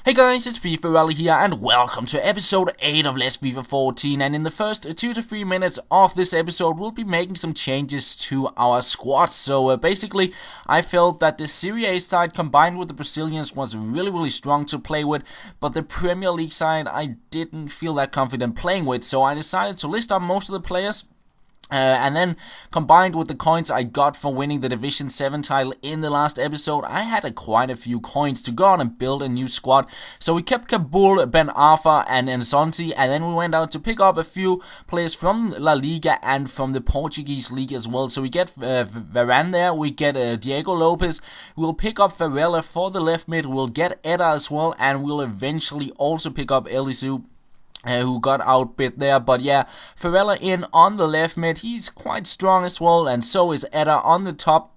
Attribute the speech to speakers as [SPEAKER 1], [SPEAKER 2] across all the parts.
[SPEAKER 1] Hey guys, it's FifaRalle here and welcome to episode 8 of Let's FIFA 14, and in the first 2 to 3 minutes of this episode we'll be making some changes to our squad. So basically I felt that the Serie A side combined with the Brazilians was really strong to play with, but the Premier League side I didn't feel that confident playing with, so I decided to list up most of the players. And then, combined with the coins I got for winning the Division 7 title in the last episode, I had quite a few coins to go on and build a new squad. So we kept Kabul, Ben Arfa and Enzonti, and then we went out to pick up a few players from La Liga and from the Portuguese league as well. So we get Varane there, we get Diego Lopez, we'll pick up FifaRalle for the left mid, we'll get Eda as well, and we'll eventually also pick up Elisu, who got outbid there. But yeah, FifaRalle in on the left mid, he's quite strong as well, and so is Eda on the top.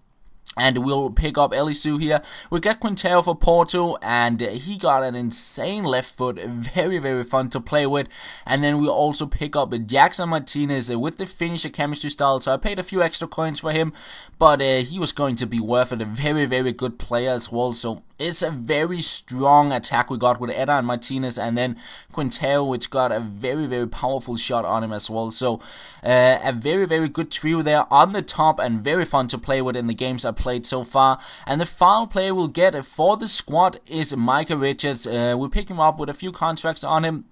[SPEAKER 1] And we'll pick up Elisu here. We get Quintero for Porto, and he got an insane left foot, very fun to play with. And then we also pick up Jackson Martinez with the finisher chemistry style, so I paid a few extra coins for him, but he was going to be worth it, a very good player as well. So it's a very strong attack we got with Eda and Martinez, and then Quintero, which got a very powerful shot on him as well. So a very good trio there on the top, and very fun to play with in the games I played so far. And the final player we'll get for the squad is Micah Richards. We picked him up with a few contracts on him,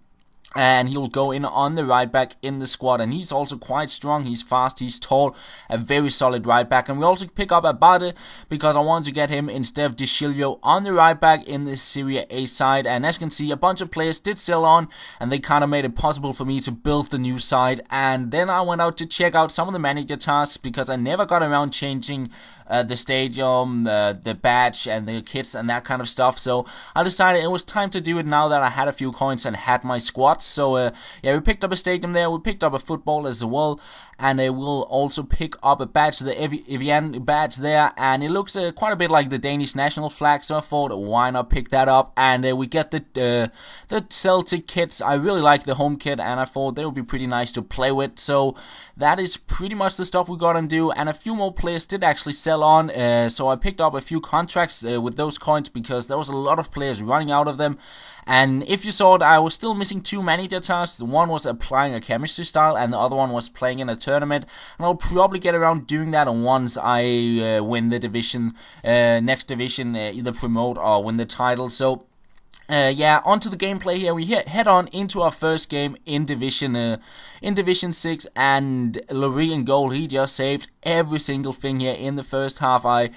[SPEAKER 1] and he'll go in on the right back in the squad, and he's also quite strong, he's fast, he's tall, a very solid right back. And we also pick up Abade because I wanted to get him instead of Deschilio on the right back in the Serie A side. And as you can see, a bunch of players did sell on, and they kind of made it possible for me to build the new side. And then I went out to check out some of the manager tasks because I never got around changing the stadium, the badge and the kits and that kind of stuff. So I decided it was time to do it now that I had a few coins and had my squad. So yeah, we picked up a stadium there, we picked up a football as well, and we'll also pick up a badge, the Evian badge there, and it looks quite a bit like the Danish national flag, so I thought why not pick that up. And we get the Celtic kits. I really like the home kit, and I thought they would be pretty nice to play with. So that is pretty much the stuff we got to do, and a few more players did actually sell on, so I picked up a few contracts with those coins because there was a lot of players running out of them. And if you saw it, I was still missing two manager tasks. One was applying a chemistry style, and the other one was playing in a tournament. And I'll probably get around doing that once I win the division, next division, either promote or win the title. So yeah, onto the gameplay here. We head on into our first game in Division 6, and Lurie in goal. He just saved every single thing here in the first half. I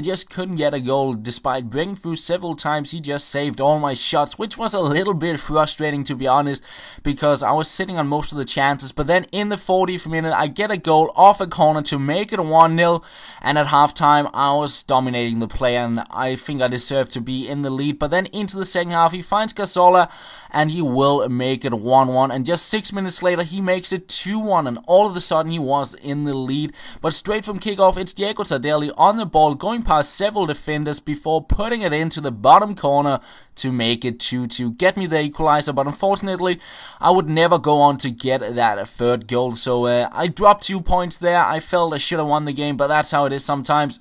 [SPEAKER 1] just couldn't get a goal despite breaking through several times. He just saved all my shots, which was a little bit frustrating, to be honest, because I was sitting on most of the chances. But then in the 40th minute, I get a goal off a corner to make it 1-0, and at halftime I was dominating the play, and I think I deserved to be in the lead. But then into the second half, he finds Cazorla, and he will make it 1-1, and just 6 minutes later he makes it 2-1, and all of a sudden he was in the lead. But straight from kickoff, it's Diego Tardelli on the ball, going past several defenders before putting it into the bottom corner to make it 2-2. Get me the equalizer, but unfortunately I would never go on to get that third goal. So I dropped 2 points there. I felt I should have won the game, but that's how it is sometimes.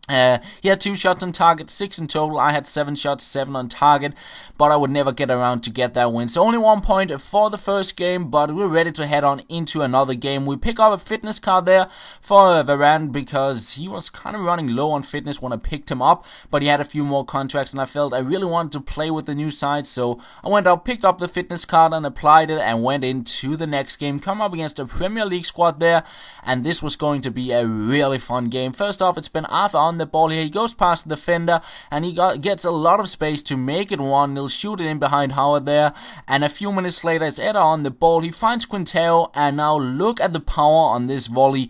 [SPEAKER 1] He had 2 shots on target, 6 in total. I had 7 shots, 7 on target, but I would never get around to get that win. So only 1 point for the first game, but we're ready to head on into another game. We pick up a fitness card there for Varane because he was kind of running low on fitness when I picked him up, but he had a few more contracts, and I felt I really wanted to play with the new side, so I went out, picked up the fitness card and applied it, and went into the next game. Come up against a Premier League squad there, and this was going to be a really fun game. First off, it's Ben Arfa on the ball here. He goes past the defender, and he gets a lot of space to make it 1-0, shoot it in behind Howard there, and a few minutes later it's Eda on the ball. He finds Quintero, and now look at the power on this volley.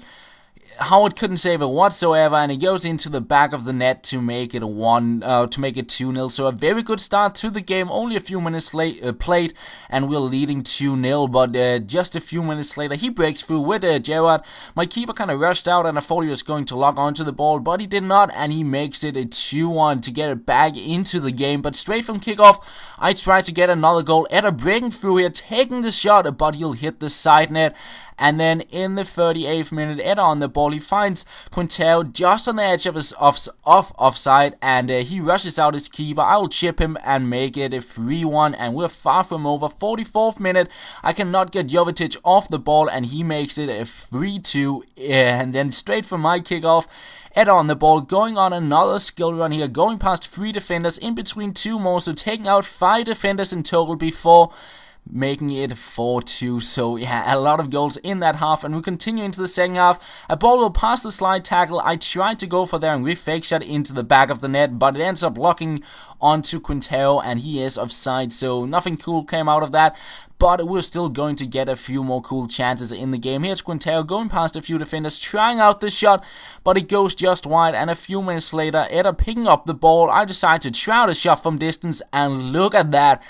[SPEAKER 1] Howard couldn't save it whatsoever, and he goes into the back of the net to make it 2-0. So a very good start to the game. Only a few minutes played, and we're leading 2-0. But just a few minutes later, he breaks through with Gerrard. My keeper kind of rushed out, and I thought he was going to lock onto the ball, but he did not, and he makes it a 2-1 to get it back into the game. But straight from kickoff, I tried to get another goal. Eda breaking through here, taking the shot, but he'll hit the side net, And then in the 38th minute, Eder on the ball, he finds Quintero just on the edge of his offside, and he rushes out his keeper. I will chip him and make it a 3-1, and we're far from over. 44th minute, I cannot get Jovetic off the ball, and he makes it a 3-2, and then straight from my kickoff, Eder on the ball, going on another skill run here, going past 3 defenders, in between 2 more, so taking out 5 defenders in total before making it 4-2. So yeah, a lot of goals in that half, and we continue into the second half. A ball will pass the slide tackle. I tried to go for there and we fake shot into the back of the net, but it ends up locking onto Quintero, and he is offside, so nothing cool came out of that. But we're still going to get a few more cool chances in the game. Here's Quintero going past a few defenders, trying out the shot, but it goes just wide. And a few minutes later, Eder picking up the ball. I decide to try out a shot from distance, and look at that.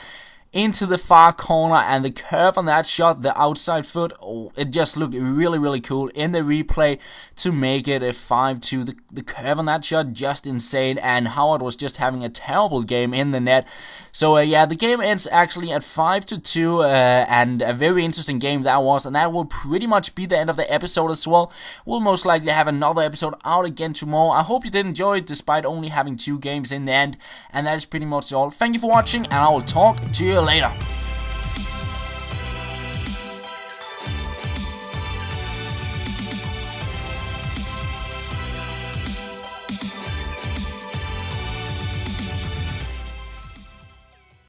[SPEAKER 1] Into the far corner, and the curve on that shot, the outside foot, it just looked really, really cool in the replay to make it a 5-2. The curve on that shot, just insane, and Howard was just having a terrible game in the net. So yeah, the game ends actually at 5-2, and a very interesting game that was, and that will pretty much be the end of the episode as well. We'll most likely have another episode out again tomorrow. I hope you did enjoy it, despite only having 2 games in the end, and that is pretty much all. Thank you for watching, and I will talk to you later.